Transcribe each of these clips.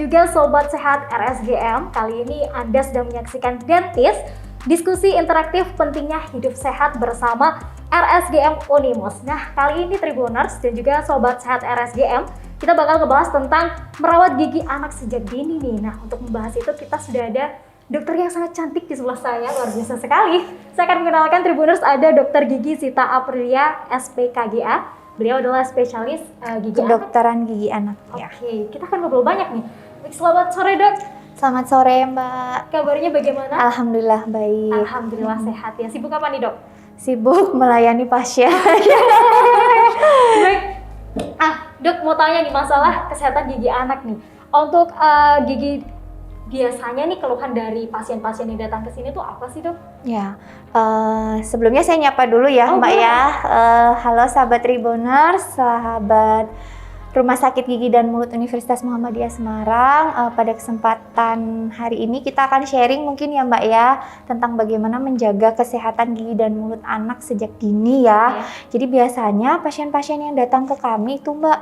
juga Sobat Sehat RSGM. Kali ini Anda sedang menyaksikan Dentis, diskusi interaktif pentingnya hidup sehat bersama RSGM Unimus. Nah, kali ini Tribuners dan juga Sobat Sehat RSGM, kita bakal ngebahas tentang merawat gigi anak sejak dini nih. Nah, untuk membahas itu kita sudah ada dokter yang sangat cantik di sebelah saya, luar biasa sekali. Saya akan mengenalkan Tribuners, ada Dokter Gigi Sita Aprilia, SPKGA. Beliau adalah spesialis gigi kedokteran gigi anak. Oke, kita akan ngobrol banyak nih. Baik, selamat sore dok. Selamat sore Mbak. Kabarnya bagaimana? Alhamdulillah baik. Alhamdulillah sehat ya. Sibuk apa nih dok? Sibuk melayani pasien. Baik. Dok mau tanya nih masalah kesehatan gigi anak nih. Untuk gigi biasanya nih keluhan dari pasien-pasien yang datang ke sini tuh apa sih dok? Ya, sebelumnya saya nyapa dulu ya Mbak ya. Halo sahabat Tribuners, sahabat Rumah Sakit Gigi dan Mulut Universitas Muhammadiyah Semarang. Pada kesempatan hari ini kita akan sharing mungkin ya Mbak ya, tentang bagaimana menjaga kesehatan gigi dan mulut anak sejak dini ya. Jadi biasanya pasien-pasien yang datang ke kami itu Mbak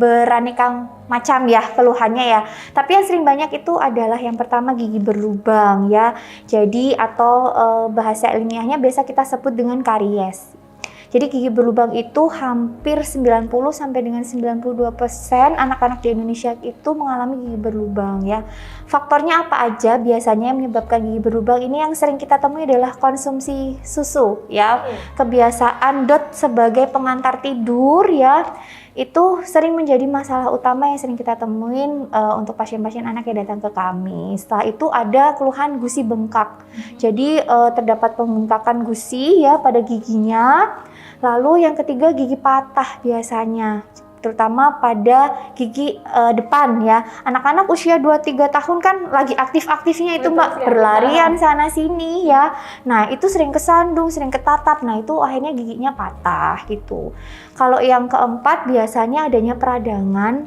beraneka macam ya keluhannya ya. Tapi yang sering banyak itu adalah yang pertama gigi berlubang ya. Jadi atau bahasa ilmiahnya biasa kita sebut dengan karies. Jadi gigi berlubang itu hampir 90 sampai dengan 92% anak-anak di Indonesia itu mengalami gigi berlubang ya. Faktornya apa aja biasanya yang menyebabkan gigi berlubang ini? Yang sering kita temui adalah konsumsi susu ya. Kebiasaan DOT sebagai pengantar tidur ya. Itu sering menjadi masalah utama yang sering kita temuin untuk pasien-pasien anak yang datang ke kami. Setelah itu ada keluhan gusi bengkak. Jadi terdapat pembengkakan gusi ya pada giginya. Lalu yang ketiga gigi patah biasanya, terutama pada gigi depan ya. Anak-anak usia 2-3 tahun kan lagi aktif-aktifnya itu Mbak, berlarian sana sini ya. Nah itu sering kesandung, sering ketatap, nah itu akhirnya giginya patah gitu. Kalau yang keempat biasanya adanya peradangan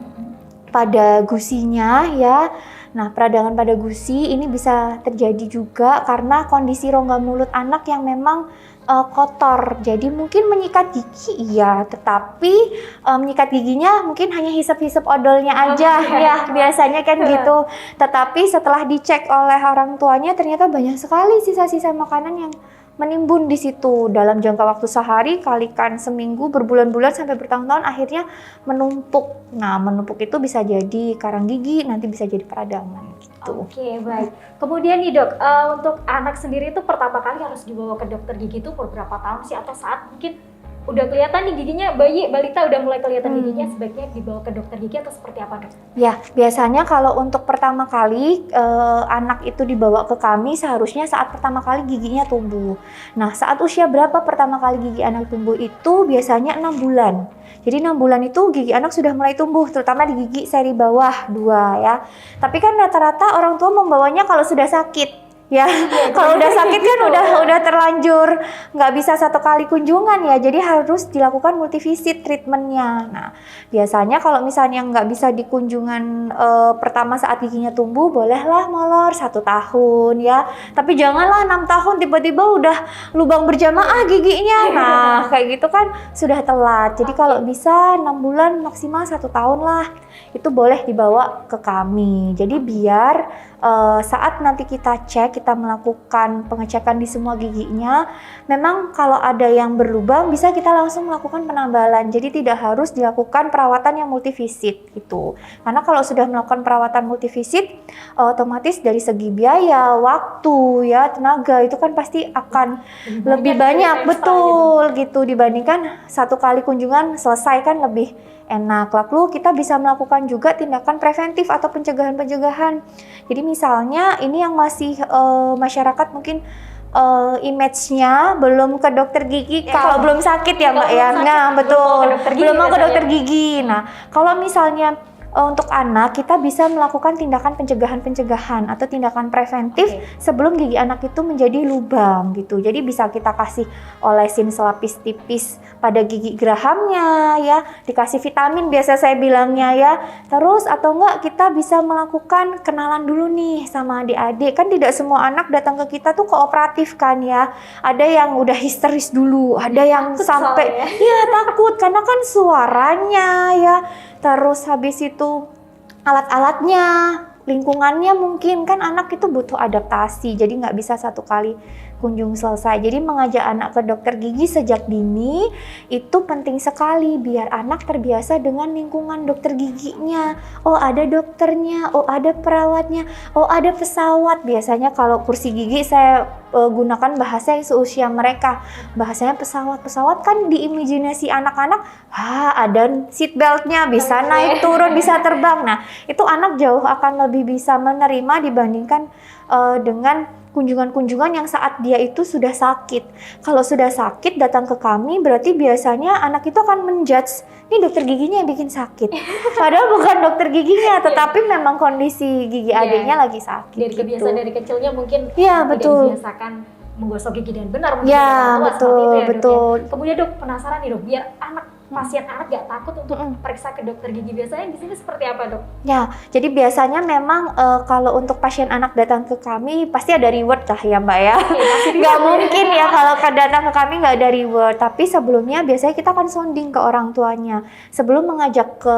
pada gusinya ya. Nah peradangan pada gusi ini bisa terjadi juga karena kondisi rongga mulut anak yang memang kotor, jadi mungkin menyikat gigi iya, tetapi menyikat giginya mungkin hanya hisap-hisap odolnya aja ya biasanya kan gitu. Tetapi setelah dicek oleh orang tuanya ternyata banyak sekali sisa-sisa makanan yang menimbun di situ dalam jangka waktu sehari kalikan seminggu, berbulan-bulan sampai bertahun-tahun, akhirnya menumpuk. Nah menumpuk itu bisa jadi karang gigi, nanti bisa jadi peradangan gitu. Oke, baik. Kemudian nih dok, untuk anak sendiri itu pertama kali harus dibawa ke dokter gigi itu berapa tahun sih, atau saat mungkin udah kelihatan nih giginya, bayi balita udah mulai kelihatan giginya, sebaiknya dibawa ke dokter gigi atau seperti apa dok? Ya biasanya kalau untuk pertama kali anak itu dibawa ke kami seharusnya saat pertama kali giginya tumbuh. Nah saat usia berapa pertama kali gigi anak tumbuh itu biasanya 6 bulan. Jadi 6 bulan itu gigi anak sudah mulai tumbuh, terutama di gigi seri bawah 2 ya. Tapi kan rata-rata orang tua membawanya kalau sudah sakit. Ya, kalau udah sakit kan udah terlanjur nggak bisa satu kali kunjungan ya, jadi harus dilakukan multivisit treatmentnya. Nah, biasanya kalau misalnya nggak bisa di kunjungan pertama saat giginya tumbuh, bolehlah molor 1 tahun ya. Tapi janganlah 6 tahun tiba-tiba udah lubang berjamaah giginya. Nah, kayak gitu kan sudah telat. Jadi kalau bisa 6 bulan maksimal 1 tahun lah, itu boleh dibawa ke kami. Jadi biar saat nanti kita cek, kita melakukan pengecekan di semua giginya, memang kalau ada yang berlubang bisa kita langsung melakukan penambalan. Jadi tidak harus dilakukan perawatan yang multivisit gitu. Karena kalau sudah melakukan perawatan multivisit, otomatis dari segi biaya, waktu ya, tenaga itu kan pasti akan lebih banyak betul gitu dibandingkan 1 kali kunjungan selesai kan lebih enak. Lalu kita bisa melakukan juga tindakan preventif atau pencegahan-pencegahan. Jadi misalnya ini yang masih masyarakat mungkin image-nya belum ke dokter gigi kalau belum sakit ya Mbak ya. Nah betul, belum mau ke dokter gigi. Nah kalau misalnya untuk anak kita bisa melakukan tindakan pencegahan atau tindakan preventif sebelum gigi anak itu menjadi lubang gitu. Jadi bisa kita kasih olesin selapis tipis pada gigi gerahamnya ya, dikasih vitamin biasa saya bilangnya ya. Terus atau enggak kita bisa melakukan kenalan dulu nih sama adik-adik. Kan tidak semua anak datang ke kita tuh kooperatif kan ya. Ada yang udah histeris dulu, ada yang sampai takut karena kan suaranya ya. Terus habis itu alat-alatnya, lingkungannya mungkin kan anak itu butuh adaptasi, jadi nggak bisa satu kali kunjung selesai. Jadi mengajak anak ke dokter gigi sejak dini itu penting sekali biar anak terbiasa dengan lingkungan dokter giginya. Oh ada dokternya, oh ada perawatnya, oh ada pesawat. Biasanya kalau kursi gigi saya gunakan bahasa yang seusia mereka. Bahasanya pesawat kan diimajinasi anak-anak, ada seat beltnya, bisa naik turun, bisa terbang. Nah itu anak jauh akan lebih bisa menerima dibandingkan dengan kunjungan-kunjungan yang saat dia itu sudah sakit. Kalau sudah sakit datang ke kami berarti biasanya anak itu akan menjudge, ini dokter giginya yang bikin sakit. Padahal bukan dokter giginya, tetapi memang kondisi gigi adiknya lagi sakit. Dari kebiasaan dari kecilnya mungkin tidak dibiasakan menggosok gigi dengan benar. Ya betul, betul. Kemudian dok, penasaran nih dok, biar pasien anak gak takut untuk periksa ke dokter gigi, biasanya di sini seperti apa dok? Ya, jadi biasanya memang kalau untuk pasien anak datang ke kami pasti ada reward lah ya mbak ya. Gak mungkin ya kalau datang ke kami gak ada reward. Tapi sebelumnya biasanya kita akan sounding ke orang tuanya. Sebelum mengajak ke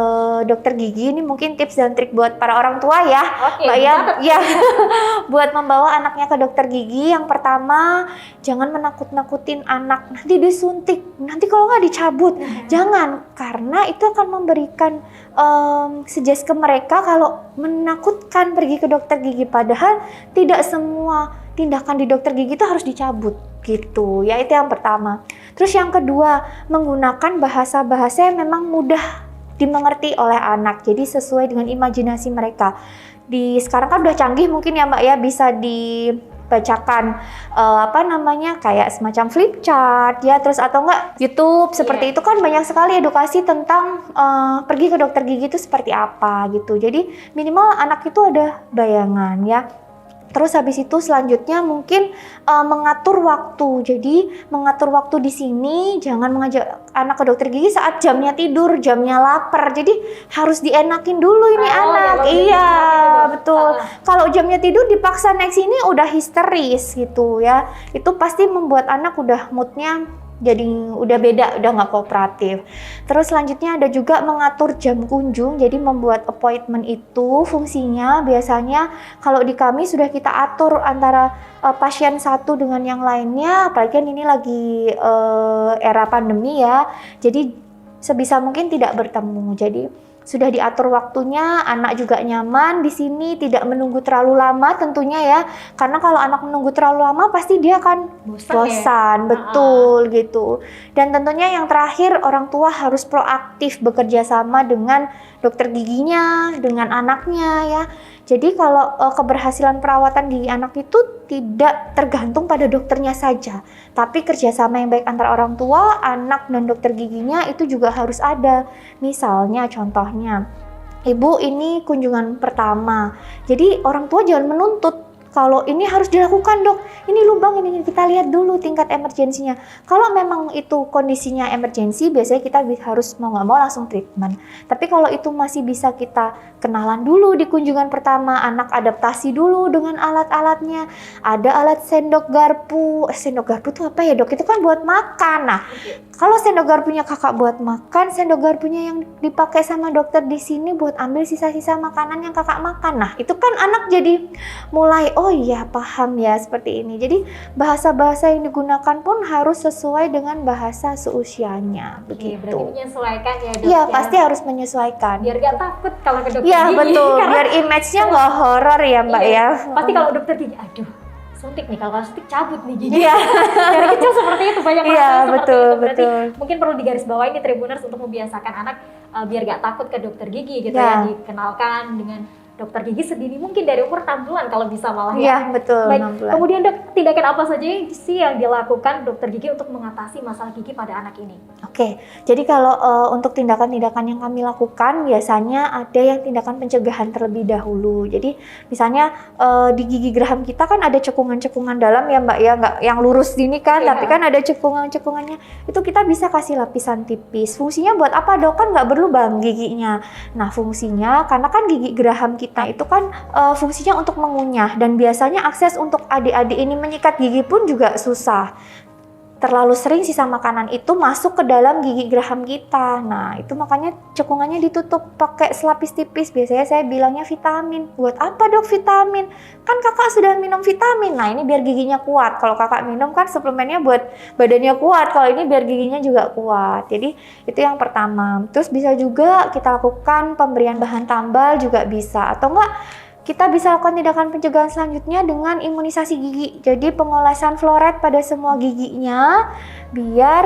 dokter gigi, ini mungkin tips dan trik buat para orang tua ya, mbak ya. Buat membawa anaknya ke dokter gigi, yang pertama jangan menakut-nakutin anak. Nanti disuntik, nanti kalau nggak dicabut. Jangan, karena itu akan memberikan suggest ke mereka kalau menakutkan pergi ke dokter gigi. Padahal tidak semua tindakan di dokter gigi itu harus dicabut gitu. Ya itu yang pertama. Terus yang kedua, menggunakan bahasa-bahasa yang memang mudah dimengerti oleh anak. Jadi sesuai dengan imajinasi mereka. Sekarang kan udah canggih mungkin ya mbak ya, bisa dibacakan kayak semacam flip chart ya, terus atau enggak YouTube seperti itu kan banyak sekali edukasi tentang pergi ke dokter gigi itu seperti apa gitu. Jadi minimal anak itu ada bayangan ya. Terus habis itu selanjutnya mungkin mengatur waktu. Jadi mengatur waktu di sini jangan mengajak anak ke dokter gigi saat jamnya tidur, jamnya lapar. Jadi harus dienakin dulu ini anak. Iya, betul. Kalau jamnya tidur dipaksa naik sini udah histeris gitu ya. Itu pasti membuat anak udah moodnya jadi udah beda, udah nggak kooperatif. Terus selanjutnya ada juga mengatur jam kunjung. Jadi membuat appointment itu fungsinya biasanya kalau di kami sudah kita atur antara pasien satu dengan yang lainnya. Apalagi kan ini lagi era pandemi ya. Jadi sebisa mungkin tidak bertemu. Jadi sudah diatur waktunya, anak juga nyaman di sini, tidak menunggu terlalu lama tentunya ya. Karena kalau anak menunggu terlalu lama pasti dia akan bosan, betul gitu. Dan tentunya yang terakhir, orang tua harus proaktif bekerja sama dengan dokter giginya, dengan anaknya ya. Jadi kalau keberhasilan perawatan gigi anak itu tidak tergantung pada dokternya saja, tapi kerjasama yang baik antara orang tua, anak, dan dokter giginya itu juga harus ada. Misalnya contohnya, ibu ini kunjungan pertama, jadi orang tua jangan menuntut kalau ini harus dilakukan dok, ini lubang ini, kita lihat dulu tingkat emergensinya. Kalau memang itu kondisinya emergensi, biasanya kita harus mau nggak mau langsung treatment. Tapi kalau itu masih bisa kita kenalan dulu di kunjungan pertama, anak adaptasi dulu dengan alat-alatnya. Ada alat sendok garpu. Sendok garpu itu apa ya dok? Itu kan buat makan. Nah, kalau sendok garpunya kakak buat makan, sendok garpunya yang dipakai sama dokter di sini buat ambil sisa-sisa makanan yang kakak makan. Nah, itu kan anak jadi mulai oh iya paham ya seperti ini. Jadi bahasa-bahasa yang digunakan pun harus sesuai dengan bahasa seusianya. Begitu. Berarti menyesuaikan ya dok? Iya pasti harus menyesuaikan. Biar gak takut kalau ke dokter gigi. Iya betul. Karena biar image-nya nggak horor ya mbak ya. Pasti kalau dokter gigi, aduh suntik nih, kalau suntik cabut nih gigi. Iya. Dari kecil seperti itu banyak orang seperti betul, itu. Berarti betul. mungkin perlu digarisbawahi nih Tribuners untuk membiasakan anak biar gak takut ke dokter gigi gitu ya. Dikenalkan dengan dokter gigi sedini mungkin dari umur 6 bulan kalau bisa malah ya. Iya betul. Baik, kemudian dok, tindakan apa saja sih yang dilakukan dokter gigi untuk mengatasi masalah gigi pada anak ini? Oke, jadi kalau untuk tindakan-tindakan yang kami lakukan biasanya ada yang tindakan pencegahan terlebih dahulu. Jadi misalnya di gigi geraham kita kan ada cekungan-cekungan dalam ya mbak ya, nggak yang lurus gini kan, tapi kan ada cekungan-cekungannya. Itu kita bisa kasih lapisan tipis. Fungsinya buat apa dok? Kan nggak berlubang giginya. Nah fungsinya karena kan gigi geraham kita itu kan fungsinya untuk mengunyah, dan biasanya akses untuk adik-adik ini menyikat gigi pun juga susah. terlalu sering sisa makanan itu masuk ke dalam gigi geraham kita. Nah, itu makanya cekungannya ditutup pakai selapis tipis. Biasanya saya bilangnya vitamin. Buat apa dok vitamin? Kan kakak sudah minum vitamin. Nah, ini biar giginya kuat. Kalau kakak minum kan suplemennya buat badannya kuat. Kalau ini biar giginya juga kuat. Jadi itu yang pertama. Terus bisa juga kita lakukan pemberian bahan tambal juga bisa. Atau enggak, kita bisa lakukan tindakan pencegahan selanjutnya dengan imunisasi gigi. Jadi pengolesan fluorid pada semua giginya, biar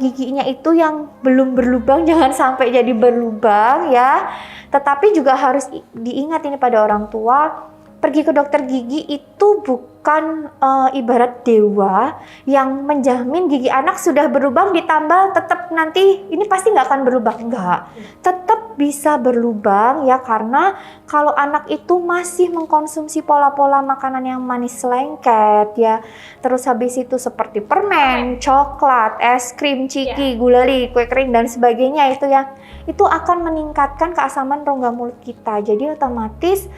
giginya itu yang belum berlubang jangan sampai jadi berlubang ya. Tetapi juga harus diingat ini pada orang tua, pergi ke dokter gigi itu bukan ibarat dewa yang menjamin gigi anak sudah berlubang ditambal tetap nanti ini pasti nggak akan berlubang. Enggak, tetap bisa berlubang ya, karena kalau anak itu masih mengkonsumsi pola-pola makanan yang manis lengket ya, terus habis itu seperti permen, coklat, es krim, ciki, gulali, kue kering dan sebagainya, itu ya, itu akan meningkatkan keasaman rongga mulut kita. Jadi otomatis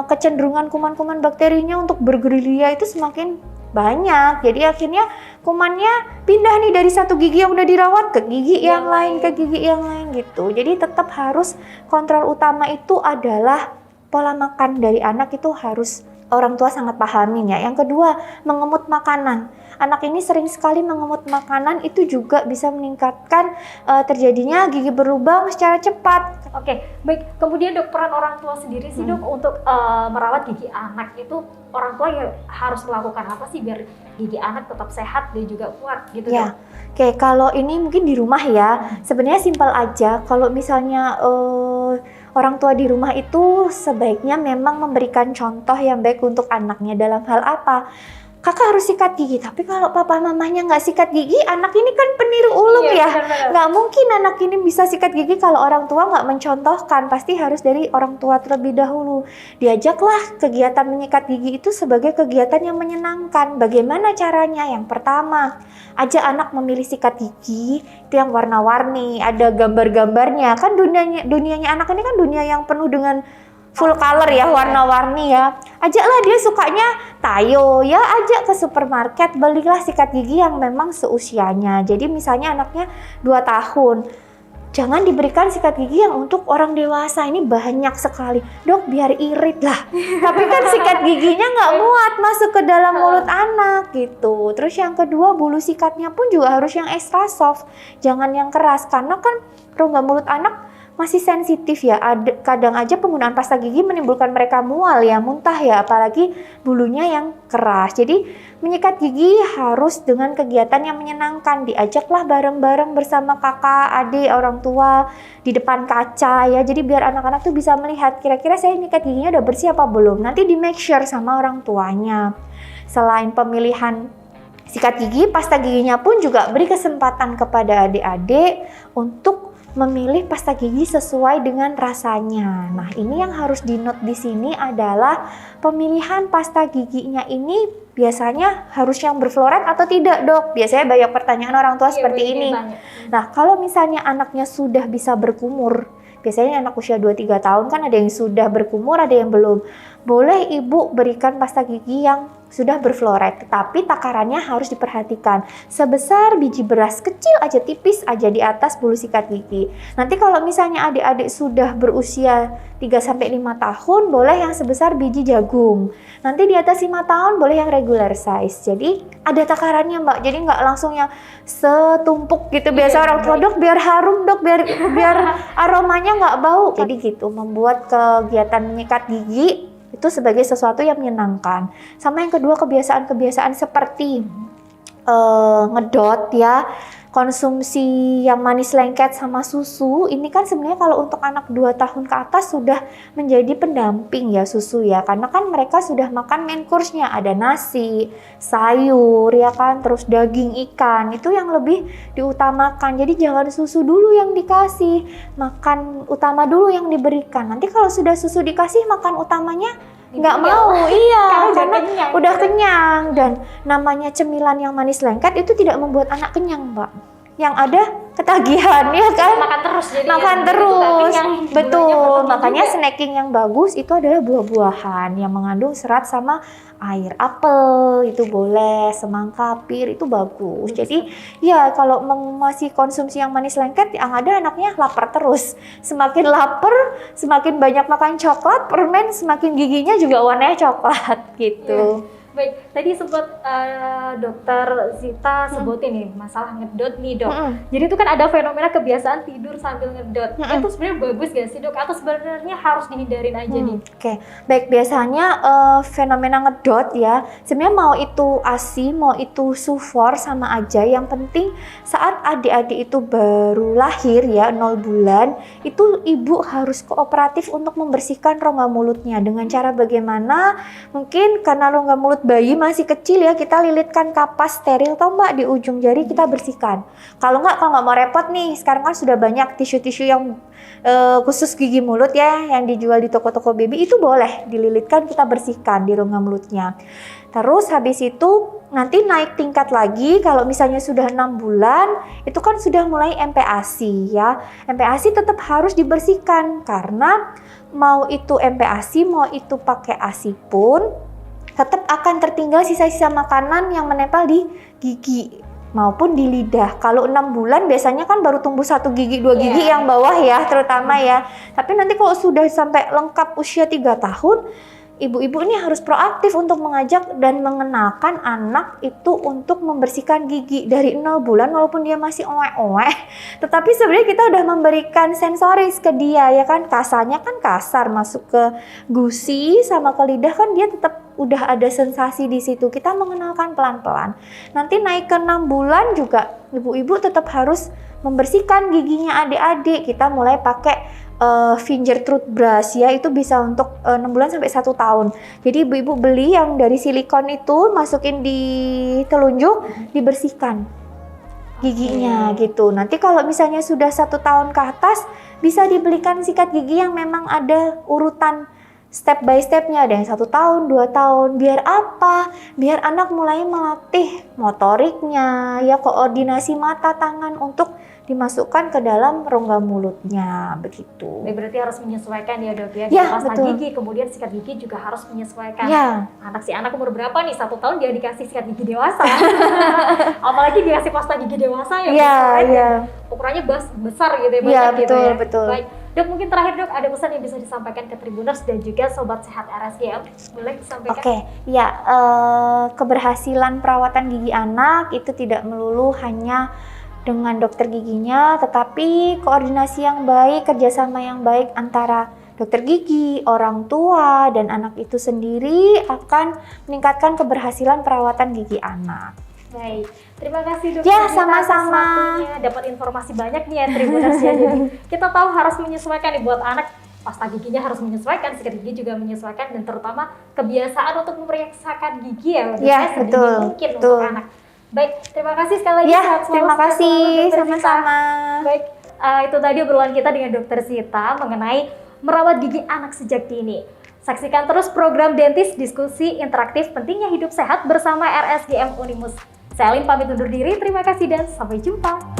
kecenderungan kuman-kuman bakterinya untuk bergerilya itu semakin banyak. Jadi akhirnya kumannya pindah nih dari satu gigi yang udah dirawat ke gigi yang lain, ke gigi yang lain gitu. Jadi tetap harus kontrol utama itu adalah pola makan dari anak, itu harus orang tua sangat pahamin ya. Yang kedua, mengemut makanan. Anak ini sering sekali mengemut makanan, itu juga bisa meningkatkan terjadinya gigi berlubang secara cepat. Oke, baik. Kemudian dok, peran orang tua sendiri sih dok untuk merawat gigi anak itu, orang tua ya harus melakukan apa sih biar gigi anak tetap sehat dan juga kuat gitu ya. dok? Oke, kalau ini mungkin di rumah ya, sebenarnya simpel aja. Kalau misalnya orang tua di rumah itu sebaiknya memang memberikan contoh yang baik untuk anaknya. Dalam hal apa? Kakak harus sikat gigi, tapi kalau papa mamanya nggak sikat gigi, anak ini kan peniru ulung ya. Nggak mungkin anak ini bisa sikat gigi kalau orang tua nggak mencontohkan. Pasti harus dari orang tua terlebih dahulu. Diajaklah kegiatan menyikat gigi itu sebagai kegiatan yang menyenangkan. Bagaimana caranya? Yang pertama, ajak anak memilih sikat gigi itu yang warna-warni, ada gambar-gambarnya. Kan dunianya anak ini kan dunia yang penuh dengan full color ya, warna-warni ya. Ajaklah dia sukanya tayo ya, ajak ke supermarket, belilah sikat gigi yang memang seusianya. Jadi misalnya anaknya 2 tahun, jangan diberikan sikat gigi yang untuk orang dewasa, ini banyak sekali. Dok, biar irit lah. Tapi kan sikat giginya nggak muat masuk ke dalam mulut anak gitu. Terus yang kedua, bulu sikatnya pun juga harus yang extra soft, jangan yang keras, karena kan rongga mulut anak masih sensitif ya. Kadang aja penggunaan pasta gigi menimbulkan mereka mual ya, muntah ya, apalagi bulunya yang keras. Jadi menyikat gigi harus dengan kegiatan yang menyenangkan. Diajaklah bareng-bareng bersama kakak, adik, orang tua di depan kaca ya. Jadi biar anak-anak tuh bisa melihat kira-kira saya nyikat giginya udah bersih apa belum. Nanti di make sure sama orang tuanya. Selain pemilihan sikat gigi, pasta giginya pun juga beri kesempatan kepada adik-adik untuk memilih pasta gigi sesuai dengan rasanya. Nah, ini yang harus di-note di sini adalah pemilihan pasta giginya ini biasanya harus yang berfluorid atau tidak, Dok? Biasanya banyak pertanyaan orang tua seperti ini. Nah, kalau misalnya anaknya sudah bisa berkumur, biasanya anak usia 2-3 tahun kan ada yang sudah berkumur, ada yang belum. Boleh ibu berikan pasta gigi yang sudah berfluorid, tetapi takarannya harus diperhatikan. Sebesar biji beras kecil aja, tipis aja di atas bulu sikat gigi. Nanti kalau misalnya adik-adik sudah berusia 3-5 tahun, boleh yang sebesar biji jagung. Nanti di atas 5 tahun boleh yang regular size. Jadi ada takarannya, Mbak. Jadi nggak langsung yang setumpuk gitu. Biasa orang tua, Dok, biar harum, Dok, biar aromanya nggak bau. Jadi gitu, membuat kegiatan menyikat gigi itu sebagai sesuatu yang menyenangkan. Sama yang kedua, kebiasaan-kebiasaan seperti ngedot ya, konsumsi yang manis lengket sama susu. Ini kan sebenarnya kalau untuk anak 2 tahun ke atas sudah menjadi pendamping ya susu ya, karena kan mereka sudah makan main course-nya, ada nasi, sayur ya kan, terus daging, ikan, itu yang lebih diutamakan. Jadi jangan susu dulu yang dikasih, makan utama dulu yang diberikan. Nanti kalau sudah susu dikasih, makan utamanya nggak mau, iya, karena udah kenyang. Dan namanya cemilan yang manis lengket itu tidak membuat anak kenyang, Mbak. Yang ada ketagihan ya kan. Makan terus jadi Makan ya, terus, yang betul. Makanya juga. snacking yang bagus itu adalah buah-buahan yang mengandung serat sama air. Apel itu boleh, semangka, pir itu bagus. Jadi ya kalau masih konsumsi yang manis lengket, yang ada anaknya lapar terus. Semakin lapar, semakin banyak makan coklat, permen, semakin giginya juga warnanya coklat gitu. Baik, tadi sempat dokter Zita sebutin nih masalah ngedot nih dok. Jadi itu kan ada fenomena kebiasaan tidur sambil ngedot. Itu sebenarnya bagus gak sih dok? Atau sebenarnya harus dihindarin aja nih? Oke, baik, biasanya fenomena ngedot ya, sebenarnya mau itu ASI, mau itu SUFOR sama aja. Yang penting saat adik-adik itu baru lahir ya, 0 bulan, itu ibu harus kooperatif untuk membersihkan rongga mulutnya. Dengan cara bagaimana? Mungkin karena rongga mulut bayi masih kecil ya, kita lilitkan kapas steril tau mbak di ujung jari, kita bersihkan. Kalau nggak mau repot nih, sekarang kan sudah banyak tisu-tisu yang khusus gigi mulut ya, yang dijual di toko-toko baby, itu boleh dililitkan, kita bersihkan di rongga mulutnya. Terus habis itu nanti naik tingkat lagi, kalau misalnya sudah 6 bulan, itu kan sudah mulai MPASI ya. MPASI tetap harus dibersihkan, karena mau itu MPASI, mau itu pakai ASI pun, tetap akan tertinggal sisa-sisa makanan yang menempel di gigi maupun di lidah. Kalau 6 bulan biasanya kan baru tumbuh 1 gigi, 2 gigi yang bawah ya terutama ya. Tapi nanti kalau sudah sampai lengkap usia 3 tahun, ibu-ibu ini harus proaktif untuk mengajak dan mengenalkan anak itu untuk membersihkan gigi dari 0 bulan walaupun dia masih owek-owek. Tetapi sebenarnya kita udah memberikan sensoris ke dia ya kan, kasarnya kan kasar masuk ke gusi sama ke lidah kan dia tetap udah ada sensasi di situ. Kita mengenalkan pelan-pelan. Nanti naik ke 6 bulan juga ibu-ibu tetap harus membersihkan giginya adik-adik. Kita mulai pakai finger toothbrush ya, itu bisa untuk 6 bulan sampai 1 tahun. Jadi ibu-ibu beli yang dari silikon itu, masukin di telunjuk, dibersihkan giginya gitu. Nanti kalau misalnya sudah 1 tahun ke atas, bisa dibelikan sikat gigi yang memang ada urutan step by stepnya, ada yang 1 tahun, 2 tahun. Biar apa? Biar anak mulai melatih motoriknya, ya koordinasi mata tangan untuk dimasukkan ke dalam rongga mulutnya begitu. Berarti harus menyesuaikan ya dok ya. Ya, pasta betul. gigi, kemudian sikat gigi juga harus menyesuaikan. Ya. Anak umur berapa nih? 1 tahun dia dikasih sikat gigi dewasa. Apalagi dikasih pasta gigi dewasa yang ukurannya besar gitu ya, banyak gitu ya. Betul. Baik. Dok, mungkin terakhir dok, ada pesan yang bisa disampaikan ke Tribuners dan juga Sobat Sehat RSGM? Boleh disampaikan? Oke, ya, keberhasilan perawatan gigi anak itu tidak melulu hanya dengan dokter giginya, tetapi koordinasi yang baik, kerjasama yang baik antara dokter gigi, orang tua, dan anak itu sendiri akan meningkatkan keberhasilan perawatan gigi anak. Baik, terima kasih dokter. Ya, sama-sama. Dapat informasi banyak nih ya Tribuners ya. Jadi kita tahu harus menyesuaikan nih buat anak. Pasta giginya harus menyesuaikan, sikat gigi juga menyesuaikan, dan terutama kebiasaan untuk memeriksakan gigi ya, betul, mungkin untuk anak. Baik, terima kasih sekali lagi. Ya, terima kasih, sama-sama. Baik, itu tadi obrolan kita dengan Dokter Zita mengenai merawat gigi anak sejak dini. Saksikan terus program Dentis Diskusi Interaktif Pentingnya Hidup Sehat bersama RSGM Unimus. Saya Lin pamit undur diri, terima kasih dan sampai jumpa.